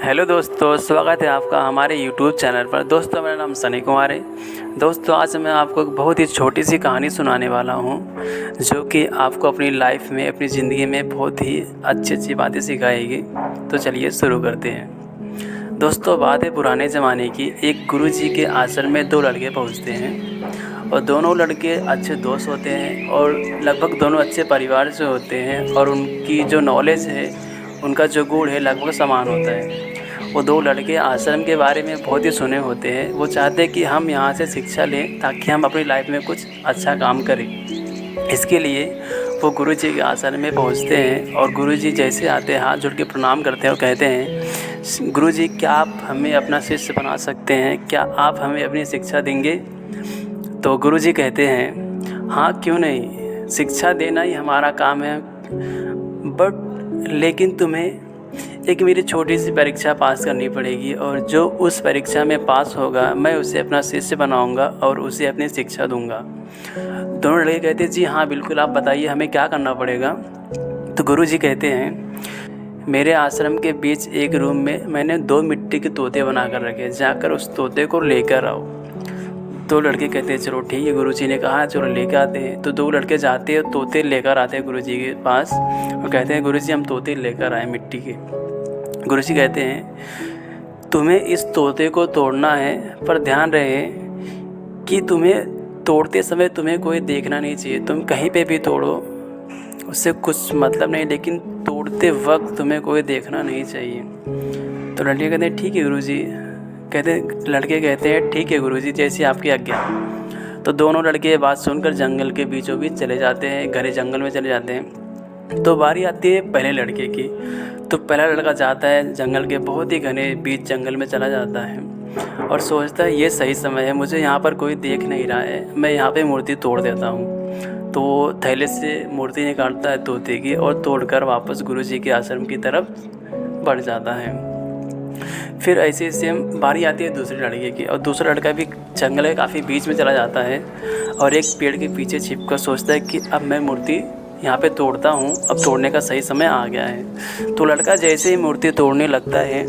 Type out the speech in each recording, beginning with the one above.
Hello दोस्तों, स्वागत है आपका हमारे यूट्यूब चैनल पर। दोस्तों, मेरा नाम सनी कुमार है। दोस्तों, आज मैं आपको एक बहुत ही छोटी सी कहानी सुनाने वाला हूँ जो कि आपको अपनी लाइफ में, अपनी ज़िंदगी में बहुत ही अच्छी बातें सिखाएगी। तो चलिए शुरू करते हैं। दोस्तों, बात है पुराने ज़माने की। एक गुरुजी के आश्रम में दो लड़के पहुँचते हैं और दोनों लड़के अच्छे दोस्त होते हैं और लगभग दोनों अच्छे परिवार से होते हैं और उनकी जो नॉलेज है, उनका जो गुण है, लगभग समान होता है। वो दो लड़के आश्रम के बारे में बहुत ही सुने होते हैं। वो चाहते हैं कि हम यहाँ से शिक्षा लें ताकि हम अपनी लाइफ में कुछ अच्छा काम करें। इसके लिए वो गुरुजी के आश्रम में पहुँचते हैं और गुरुजी जैसे आते हैं, हाथ जोड़ के प्रणाम करते हैं और कहते हैं, गुरुजी, क्या आप हमें अपना शिष्य बना सकते हैं? क्या आप हमें अपनी शिक्षा देंगे? तो गुरुजी कहते हैं, हाँ, क्यों नहीं, शिक्षा देना ही हमारा काम है। लेकिन तुम्हें एक मेरी छोटी सी परीक्षा पास करनी पड़ेगी और जो उस परीक्षा में पास होगा, मैं उसे अपना शिष्य बनाऊंगा और उसे अपनी शिक्षा दूंगा। दोनों लड़के कहते हैं, जी हाँ, बिल्कुल, आप बताइए हमें क्या करना पड़ेगा। तो गुरुजी कहते हैं, मेरे आश्रम के बीच एक रूम में मैंने 2 मिट्टी के तोते बना कर रखे, जाकर उस तोते को लेकर आओ। 2 लड़के कहते हैं, चलो ठीक है। गुरुजी ने कहा, चलो लेकर आते हैं। तो 2 लड़के जाते हैं, तोते लेकर आते हैं गुरुजी के पास और कहते हैं, गुरुजी, हम तोते लेकर आए मिट्टी के। गुरुजी कहते हैं, तुम्हें इस तोते को तोड़ना है, पर ध्यान रहे कि तुम्हें तोड़ते समय तुम्हें कोई देखना नहीं चाहिए। तुम कहीं पे भी तोड़ो, उससे कुछ मतलब नहीं, लेकिन तोड़ते वक्त तुम्हें कोई देखना नहीं चाहिए। तो लड़के कहते हैं, ठीक है गुरुजी। लड़के कहते हैं, ठीक है गुरुजी, जैसी आपकी आज्ञा। तो दोनों लड़के ये बात सुनकर जंगल के बीचों बीच चले जाते हैं, घने जंगल में चले जाते हैं। तो बारी आती है पहले लड़के की। तो पहला लड़का जाता है जंगल के बहुत ही घने बीच जंगल में चला जाता है और सोचता है, ये सही समय है, मुझे यहाँ पर कोई देख नहीं रहा है, मैं यहाँ पे मूर्ति तोड़ देता हूँ। तो वो थैले से मूर्ति निकालता है तोते की और तोड़कर वापस गुरुजी के आश्रम की तरफ बढ़ जाता है। फिर ऐसे सेम बारी आती है दूसरे लड़के की और दूसरा लड़का भी जंगल के काफ़ी बीच में चला जाता है और एक पेड़ के पीछे छिपकर सोचता है कि अब मैं मूर्ति यहाँ पे तोड़ता हूँ, अब तोड़ने का सही समय आ गया है। तो लड़का जैसे ही मूर्ति तोड़ने लगता है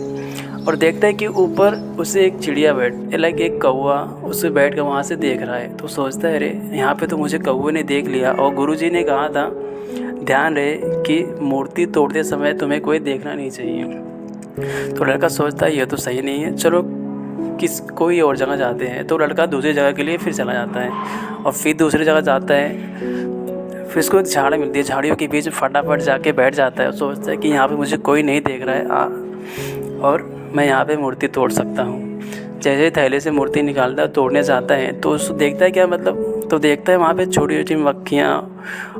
और देखता है कि ऊपर उसे एक चिड़िया एक कौवा उसे बैठ कर वहाँ से देख रहा है। तो सोचता है, अरे यहाँ पे तो मुझे कौवे ने देख लिया और गुरुजी ने कहा था, ध्यान रहे कि मूर्ति तोड़ते समय तुम्हें कोई देखना नहीं चाहिए। तो लड़का सोचता है, यह तो सही नहीं है, चलो कोई और जगह जाते हैं। तो लड़का दूसरी जगह के लिए फिर चला जाता है और फिर दूसरी जगह जाता है। फिर उसको एक झाड़ मिलती है, झाड़ियों के बीच फटाफट जाके बैठ जाता है और सोचता है कि यहाँ पे मुझे कोई नहीं देख रहा है और मैं यहाँ पे मूर्ति तोड़ सकता हूँ। जैसे थैले से मूर्ति निकालता है, तोड़ने जाता है तो उसको देखता है, क्या मतलब, तो देखता है वहाँ पे छोटी छोटी मक्खियाँ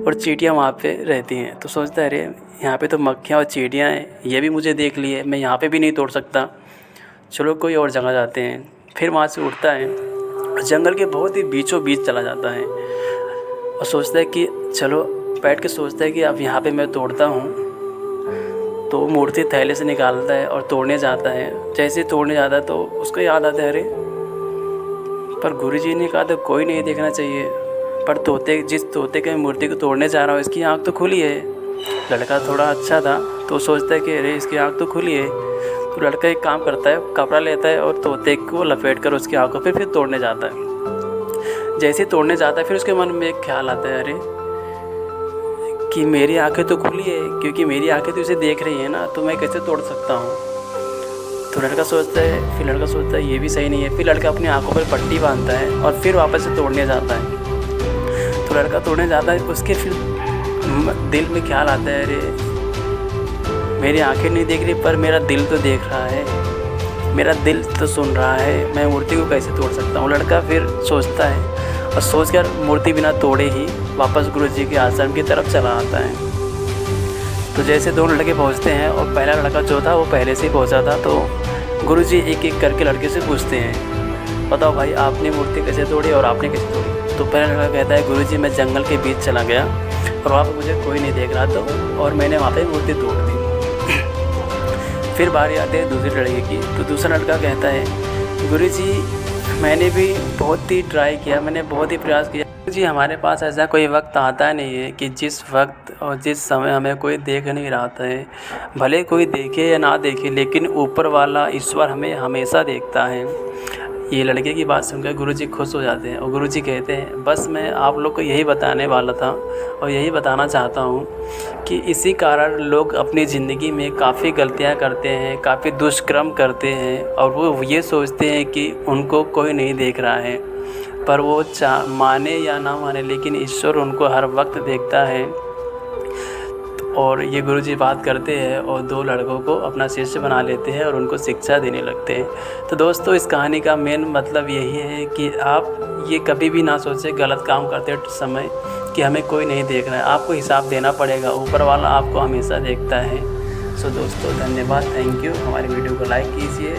और चींटियाँ वहाँ पे रहती हैं। तो सोचता है, अरे यहाँ पे तो मक्खियाँ और चींटियाँ हैं, ये भी मुझे देख लिए, मैं यहाँ पर भी नहीं तोड़ सकता, चलो कोई और जगह जाते हैं। फिर वहाँ से उठता है और जंगल के बहुत ही बीचों बीच चला जाता है और सोचता है कि चलो, बैठ के सोचता है कि अब यहाँ पे मैं तोड़ता हूँ। तो मूर्ति थैले से निकालता है और तोड़ने जाता है। जैसे ही तोड़ने जाता है तो उसको याद आता है, अरे पर गुरुजी ने कहा था कोई नहीं देखना चाहिए, पर जिस तोते के मूर्ति को तोड़ने जा रहा हूँ, इसकी आँख तो खुली है। लड़का थोड़ा अच्छा था तो सोचता है कि अरे इसकी आँख तो खुली है। तो लड़का एक काम करता है, कपड़ा लेता है और तोते को लपेट कर उसकी आँखों पर फिर तोड़ने जाता है। जैसे ही तोड़ने जाता है फिर उसके मन में एक ख्याल आता है, अरे कि मेरी आंखें तो खुली है, क्योंकि मेरी आंखें तो इसे देख रही है ना, तो मैं कैसे तोड़ सकता हूँ। तो लड़का सोचता है ये भी सही नहीं है। फिर लड़का अपनी आंखों पर पट्टी बांधता है और फिर वापस से तोड़ने जाता है। तो लड़का तोड़ने जाता है, उसके फिर दिल में ख्याल आता है, अरे मेरी आंखें नहीं देख रही पर मेरा दिल तो देख रहा है, मेरा दिल तो सुन रहा है, मैं मूर्ति को कैसे तोड़ सकता हूँ। लड़का फिर सोचता है और सोचकर मूर्ति बिना तोड़े ही वापस गुरुजी के आश्रम की तरफ चला आता है। तो जैसे दोनों लड़के पहुंचते हैं और पहला लड़का जो था वो पहले से ही पहुंचा था, तो गुरुजी एक एक करके लड़के से पूछते हैं, बताओ भाई, आपने मूर्ति कैसे तोड़ी और आपने कैसे तोड़ी। तो पहला लड़का कहता है, गुरुजी, मैं जंगल के बीच चला गया और वहाँ पर मुझे कोई नहीं देख रहा था और मैंने वहाँ पर मूर्ति तोड़ दी। फिर बारी आती है दूसरे लड़के की। तो दूसरा लड़का कहता है, गुरुजी, मैंने भी बहुत ही ट्राई किया, मैंने बहुत ही प्रयास किया, जी हमारे पास ऐसा कोई वक्त आता नहीं है कि जिस वक्त और जिस समय हमें कोई देख नहीं रहा है, भले कोई देखे या ना देखे, लेकिन ऊपर वाला ईश्वर हमें हमेशा देखता है। ये लड़के की बात सुनकर गुरुजी खुश हो जाते हैं और गुरुजी कहते हैं, बस मैं आप लोग को यही बताने वाला था और यही बताना चाहता हूँ कि इसी कारण लोग अपनी ज़िंदगी में काफ़ी गलतियाँ करते हैं, काफ़ी दुष्कर्म करते हैं और वो ये सोचते हैं कि उनको कोई नहीं देख रहा है। पर वो माने या ना माने, लेकिन ईश्वर उनको हर वक्त देखता है। और ये गुरुजी बात करते हैं और 2 लड़कों को अपना शिष्य बना लेते हैं और उनको शिक्षा देने लगते हैं। तो दोस्तों इस कहानी का मेन मतलब यही है कि आप ये कभी भी ना सोचें गलत काम करते समय कि हमें कोई नहीं देख रहा है। आपको हिसाब देना पड़ेगा, ऊपर वाला आपको हमेशा देखता है। सो दोस्तों धन्यवाद, थैंक यू। हमारी वीडियो को लाइक कीजिए।